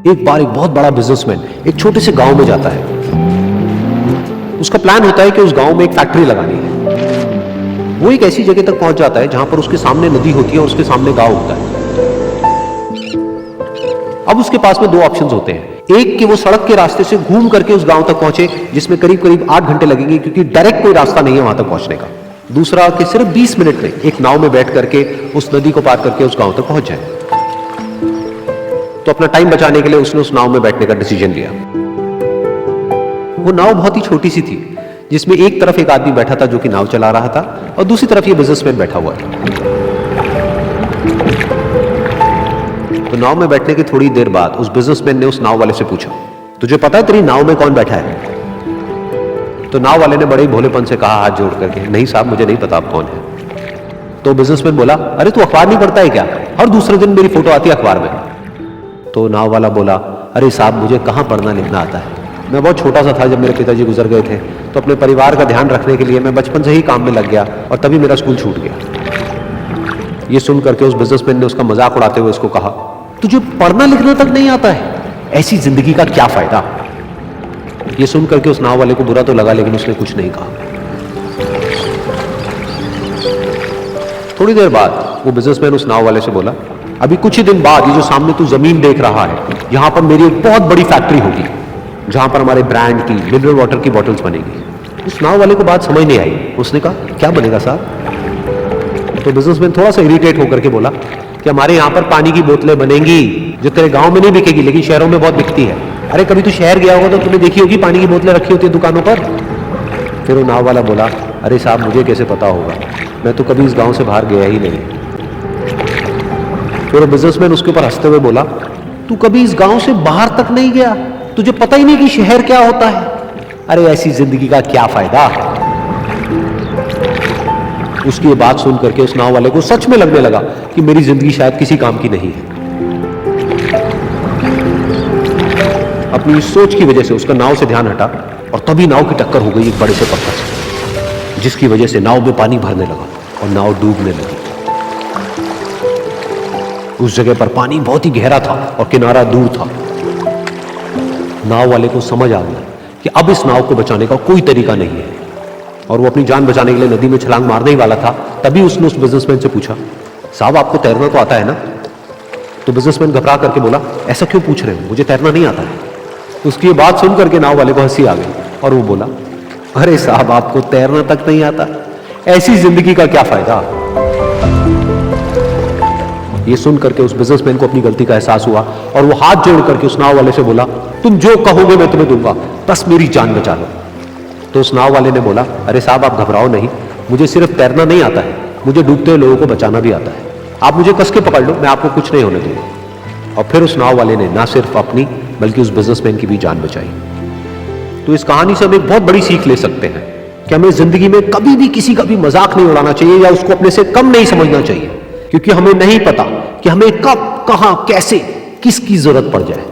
एक बार एक बहुत बड़ा बिजनेसमैन एक छोटे से गांव में जाता है। उसका प्लान होता है कि उस गांव में एक फैक्ट्री लगानी है। वो एक ऐसी जगह तक पहुंच जाता है जहां पर उसके सामने नदी होती है और उसके सामने गांव होता है। अब उसके पास में दो ऑप्शंस होते हैं। एक कि वो सड़क के रास्ते से घूम करके उस गांव तक पहुंचे, जिसमें करीब करीब 8 घंटे लगेंगे, क्योंकि डायरेक्ट कोई रास्ता नहीं है वहां तक पहुंचने का। दूसरा कि सिर्फ 20 मिनट में एक नाव में बैठ करके उस नदी को पार करके उस गांव तक पहुंच जाए। तो अपना टाइम बचाने के लिए उसने उस नाव में बैठने का डिसीजन लिया। वो नाव बहुत ही छोटी सी थी, जिसमें एक तरफ एक आदमी बैठा था जो कि नाव चला रहा था और दूसरी तरफ ये बिजनेसमैन बैठा हुआ था। तो नाव में बैठने की थोड़ी देर बाद उस बिजनेसमैन ने उस नाव वाले से पूछा, तुझे पता है तेरी नाव में कौन बैठा है? तो नाव वाले ने बड़े ही भोलेपन से कहा हाथ जोड़ करके, नहीं साहब मुझे नहीं पता आप कौन है। तो बिजनेसमैन बोला, अरे तू अखबार नहीं पढ़ता है क्या? हर दूसरे दिन मेरी फोटो आती है अखबार में। तो नाव वाला बोला, अरे साहब मुझे कहां पढ़ना लिखना आता है, मैं बहुत छोटा सा था जब मेरे पिताजी गुजर गए थे, तो अपने परिवार का ध्यान रखने के लिए मैं बचपन से ही काम में लग गया और तभी मेरा स्कूल छूट गया। ये सुन करके उस बिजनेसमैन ने उसका मजाक उड़ाते हुए उसको कहा, तुझे पढ़ना लिखना तक नहीं आता है, ऐसी जिंदगी का क्या फायदा? ये सुन करके उस नाव वाले को बुरा तो लगा, लेकिन उसने कुछ नहीं कहा। थोड़ी देर बाद वो बिजनेसमैन उस नाव वाले से बोला, अभी कुछ ही दिन बाद ये जो सामने तू जमीन देख रहा है, यहां पर मेरी एक बहुत बड़ी फैक्ट्री होगी जहां पर हमारे ब्रांड की मिनरल वाटर की बॉटल्स बनेगी। उस नाव वाले को बात समझ नहीं आई। उसने कहा, क्या बनेगा साहब? तो बिजनेसमैन थोड़ा सा इरिटेट होकर के बोला कि हमारे यहां पर पानी की बोतलें बनेंगी जो तेरे गांव में नहीं बिकेगी लेकिन शहरों में बहुत बिकती है। अरे कभी तू शहर गया होगा तो तुमने देखी होगी पानी की बोतलें रखी होती है दुकानों पर। फिर वो नाव वाला बोला, अरे साहब मुझे कैसे पता होगा, मैं तो कभी इस गांव से बाहर गया ही नहीं। फिर बिजनेसमैन उसके ऊपर हंसते हुए बोला, तू कभी इस गांव से बाहर तक नहीं गया, तुझे पता ही नहीं कि शहर क्या होता है? अरे ऐसी जिंदगी का क्या फायदा? उसकी ये बात सुन करके उस नाव वाले को सच में लगने लगा कि मेरी जिंदगी शायद किसी काम की नहीं है। अपनी सोच की वजह से उसका नाव से ध्यान हटा और तभी नाव की टक्कर हो गई एक बड़े से पत्थर से, जिसकी वजह से नाव में पानी भरने लगा और नाव डूबने लगी। उस जगह पर पानी बहुत ही गहरा था और किनारा दूर था। नाव वाले को समझ आ गया कि अब इस नाव को बचाने का कोई तरीका नहीं है और वो अपनी जान बचाने के लिए नदी में छलांग मारने ही वाला था। तभी उसने उस बिजनेसमैन से पूछा, साहब आपको तैरना तो आता है ना? तो बिजनेसमैन घबरा करके बोला, ऐसा क्यों पूछ रहे हो, मुझे तैरना नहीं आता है। उसकी ये बात सुन करके नाव वाले को हंसी आ गई और वो बोला, अरे साहब आपको तैरना तक नहीं आता, ऐसी जिंदगी का क्या फायदा? ये सुन करके उस बिजनेसमैन को अपनी गलती का एहसास हुआ और वो हाथ जोड़ करके उस नाव वाले से बोला, तुम जो कहोगे मैं तुम्हें दूंगा, बस मेरी जान बचा लो। तो उस नाव वाले ने बोला, अरे साहब आप घबराओ नहीं, मुझे सिर्फ तैरना नहीं आता है, मुझे डूबते हुए लोगों को बचाना भी आता है। आप मुझे कस के पकड़ लो, मैं आपको कुछ नहीं होने दूंगा। और फिर उस नाव वाले ने ना सिर्फ अपनी बल्कि उस बिजनेसमैन की भी जान बचाई। तो इस कहानी से हम एक बहुत बड़ी सीख ले सकते हैं कि हमें जिंदगी में कभी भी किसी का भी मजाक नहीं उड़ाना चाहिए या उसको अपने से कम नहीं समझना चाहिए, क्योंकि हमें नहीं पता कि हमें कब, कहां, कैसे, किसकी जरूरत पड़ जाए।